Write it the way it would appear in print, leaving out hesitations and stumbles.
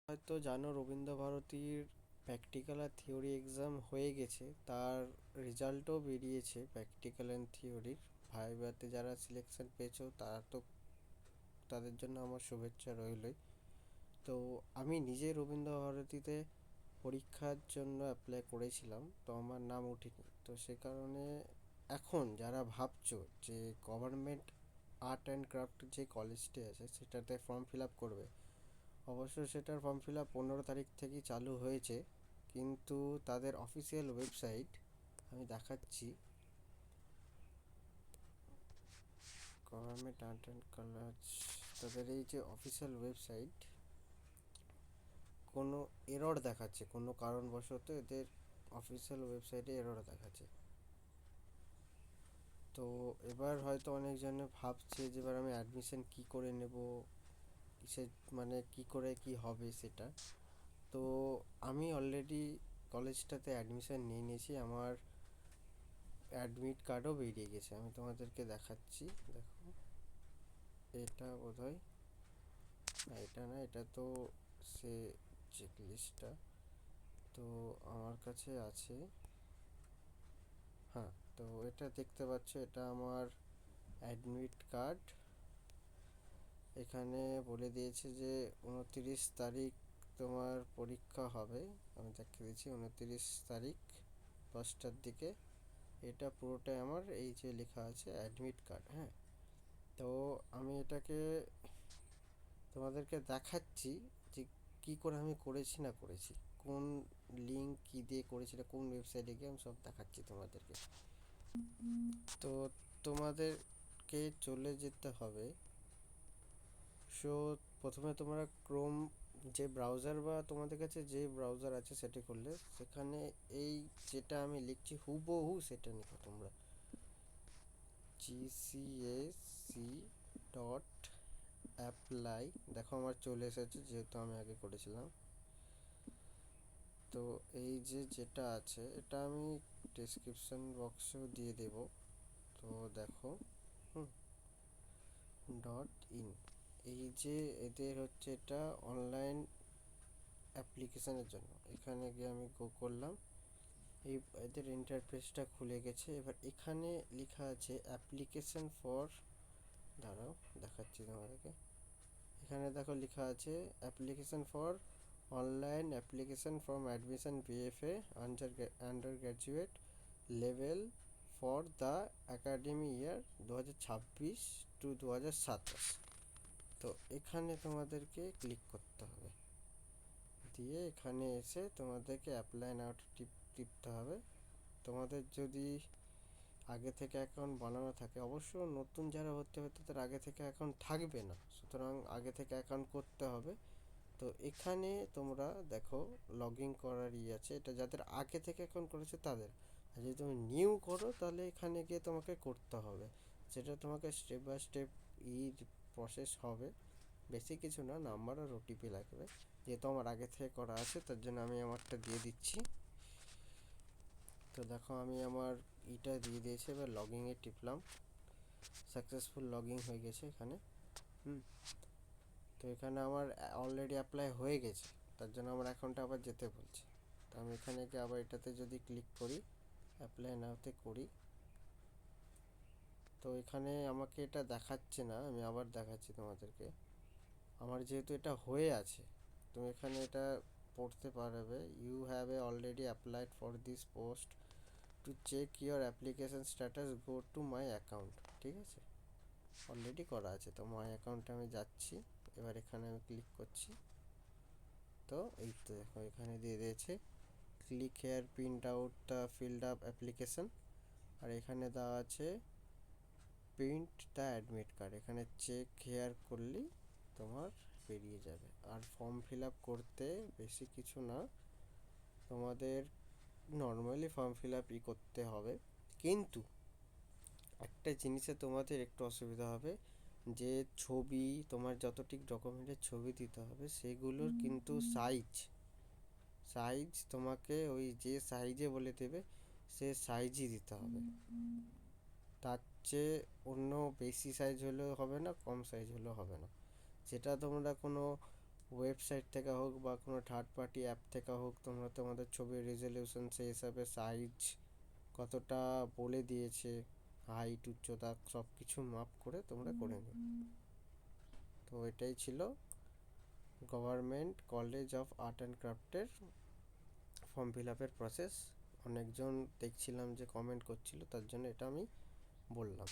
হয়তো জানো রবীন্দ্রভারতীর প্র্যাকটিক্যাল আর theory exam হয়ে গেছে, তার রেজাল্টও বেরিয়েছে প্র্যাকটিক্যাল অ্যান্ড থিওরির। ভাইভাতে যারা সিলেকশন পেয়েছো তারা তো, তাদের জন্য আমার শুভেচ্ছা রইলই। তো আমি নিজে রবীন্দ্রভারতীতে পরীক্ষার জন্য অ্যাপ্লাই করেছিলাম, তো আমার নাম ওঠেনি। তো সে কারণে এখন যারা ভাবছো যে গভর্নমেন্ট আর্ট অ্যান্ড ক্রাফট যে কলেজটি আছে সেটাতে ফর্ম ফিল আপ করবে, অবশ্য সেটার ফর্ম ফিল আপ 15 তারিখ থেকেই চালু হয়েছে। কিন্তু তাদের অফিসিয়াল ওয়েবসাইট আমি দেখাচ্ছি, গভর্নমেন্ট আর্ট অ্যান্ড কলেজ, তাদের এই যে অফিসিয়াল ওয়েবসাইট, কোনো এরর দেখাচ্ছে, কোনো কারণবশত এদের অফিসিয়াল ওয়েবসাইটে এরর দেখাচ্ছে। তো এবার হয়তো অনেকজনে ভাবছে যে এবার আমি অ্যাডমিশন কী করে নেব, কিসে, মানে কী করে কী হবে সেটা। তো আমি অলরেডি কলেজটাতে অ্যাডমিশন নিয়ে নিয়েছি, আমার অ্যাডমিট কার্ডও বেরিয়ে গেছে, আমি তোমাদেরকে দেখাচ্ছি। দেখো, এটা বোধহয়, না এটা না, এটা তো সে চেক লিস্টটা, তো আমার কাছে আছে। হ্যাঁ, তো এটা দেখতে পাচ্ছ, এটা আমার অ্যাডমিট কার্ড। এখানে বলে দিয়েছে যে 29 তারিখ তোমার পরীক্ষা হবে। আমি দেখিয়ে দিচ্ছি, 29 তারিখ 10টার দিকে। এটা পুরোটাই আমার এই যে লেখা আছে অ্যাডমিট কার্ড। হ্যাঁ, তো আমি এটাকে তোমাদেরকে দেখাচ্ছি যে কী করে আমি করেছি না করেছি, কোন লিঙ্ক কী দিয়ে করেছি, কোন ওয়েবসাইটে গিয়ে আমি সব দেখাচ্ছি তোমাদেরকে। তো তোমাদেরকে চলে যেতে হবে। সো প্রথমে তোমরা ক্রোম, যে ব্রাউজার বা তোমাদের কাছে যে ব্রাউজার আছে সেটা করলে, সেখানে এই যেটা আমি লিখছি হুবহু সেটা লিখো তোমরা, GCAC ডট অ্যাপ্লাই। দেখো আমার চলে এসেছে, যেহেতু আমি আগে করেছিলাম। তো এই যে যেটা আছে এটা আমি ডেসক্রিপশন বক্সেও দিয়ে দেব। তো দেখো, হুম, ডট ইন, এই যে এদের হচ্ছে এটা অনলাইন অ্যাপ্লিকেশানের জন্য। এখানে গিয়ে আমি গো করলাম, এই এদের ইন্টারফেসটা খুলে গেছে। এবার এখানে লেখা আছে অ্যাপ্লিকেশন ফর, দাঁড়াও দেখাচ্ছি তোমাদেরকে। এখানে দেখো লেখা আছে application for online application form admission BFA undergraduate level for the academy year 2026 to 2027। তো এখানে তোমাদেরকে ক্লিক করতে হবে, দিয়ে এখানে এসে তোমাদেরকে অ্যাপ্লাই নাওটা টিপতে হবে। তোমাদের যদি আগে থেকে অ্যাকাউন্ট বানানো থাকে, অবশ্য নতুন যারা ভর্তি হবে তাদের আগে থেকে অ্যাকাউন্ট থাকবে না, সুতরাং আগে থেকে অ্যাকাউন্ট করতে হবে। তো এখানে তোমরা দেখো লগ ইন করার আছে, এটা যাদের আগে থেকে অ্যাকাউন্ট করেছে তাদের। আর যদি তুমি নিউ করো তাহলে এখানে গিয়ে তোমাকে করতে হবে, যেটা তোমাকে স্টেপ বাই স্টেপ প্রসেস হবে। বেশি কিছু না, নাম্বার আর OTP লাগবে। যেহেতু আমার আগে থেকে করা আছে তার জন্য আমি আমারটা দিয়ে দিচ্ছি। তো দেখো আমি আমার দিয়ে দিয়েছি, এবার লগ ইনে টিপলাম, সাকসেসফুল লগ ইন হয়ে গেছে এখানে। হুম, তো এখানে আমার অলরেডি অ্যাপ্লাই হয়ে গেছে, তার জন্য আমার অ্যাকাউন্টে আবার যেতে বলছে। তো আমি এখানে গিয়ে আবার এটাতে যদি ক্লিক করি, অ্যাপ্লাই নাওতে করি, তো এখানে আমাকে এটা দেখাচ্ছে না, আমি আবার দেখাচ্ছি তোমাদেরকে। আমার যেহেতু এটা হয়ে আছে, তুমি এখানে এটা পড়তে পারবে, you have already applied for this post, to check your application status go to my account. ঠিক আছে, অলরেডি করা আছে, তো মাই অ্যাকাউন্টে আমি যাচ্ছি। এবার এখানে আমি ক্লিক করছি, তো এই তো দেখো এখানে দিয়ে দিয়েছে click here print out the filled up application. আর এখানে দেওয়া আছে প্রিন্ট দ্য অ্যাডমিট কার্ড, এখানে চেক হেয়ার করলেই তোমার বেরিয়ে যাবে। আর ফর্ম ফিল আপ করতে বেশি কিছু না, তোমাদের নর্মালি ফর্ম ফিল আপই করতে হবে। কিন্তু একটা জিনিসে তোমাদের একটু অসুবিধা হবে, যে ছবি, তোমার যতটি ডকুমেন্টের ছবি দিতে হবে সেগুলোর কিন্তু সাইজ তোমাকে ওই যে সাইজে বলে দেবে সে সাইজই দিতে হবে। তার চেয়ে অন্য বেশি সাইজ হলেও হবে না, কম সাইজ হলেও হবে না। যেটা তোমরা কোনো ওয়েবসাইট থেকে হোক বা কোনো থার্ড পার্টি অ্যাপ থেকে হোক, তোমরা তোমাদের ছবির রেজলিউশন সেই হিসাবে সাইজ কতটা বলে দিয়েছে, হাইট উচ্চতা সব কিছু মাপ করে তোমরা করে নিও। তো এটাই ছিল government college of art and ক্রাফটের ফর্ম ফিল আপের প্রসেস। অনেকজন দেখছিলাম যে কমেন্ট করছিল, তার জন্য এটা আমি বললাম।